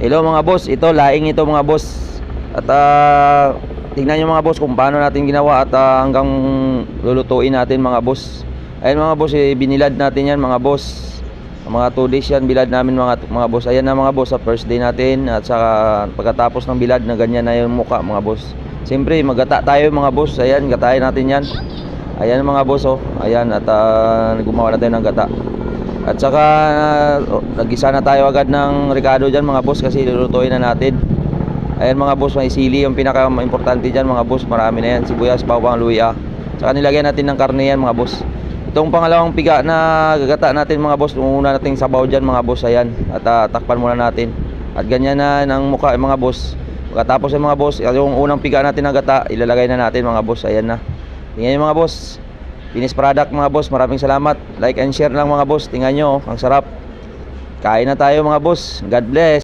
Hello mga boss, ito laing ito mga boss. At tingnan nyo mga boss kung paano natin ginawa at hanggang lulutuin natin mga boss. Ayan mga boss, binilad natin yan mga boss. Mga 2 days yan bilad namin mga boss. Ayan na mga boss, sa first day natin. At saka pagkatapos ng bilad na ganyan na yung mukha mga boss. Siyempre magata tayo mga boss. Ayan, gatayin natin yan. Ayan mga boss oh. Ayan at gumawa na tayo ng gata. At saka nagisa na tayo agad ng rekado dyan mga boss, kasi lulutuin na natin. Ayan mga boss, may sili yung pinaka-importante dyan mga boss. Marami na yan, sibuyas, bawang, luya. Saka nilagyan natin ng karne yan mga boss. Itong pangalawang piga na gagata natin mga boss, una nating sabaw dyan mga boss. Ayan, at takpan muna natin. At ganyan na ng mukha mga boss. Pagkatapos yung mga boss, yung unang piga natin na gata, ilalagay na natin mga boss. Ayan na. Tingnan yung mga boss, finished product mga boss. Maraming salamat. Like and share lang mga boss. Tingnan nyo, ang sarap. Kain na tayo mga boss. God bless.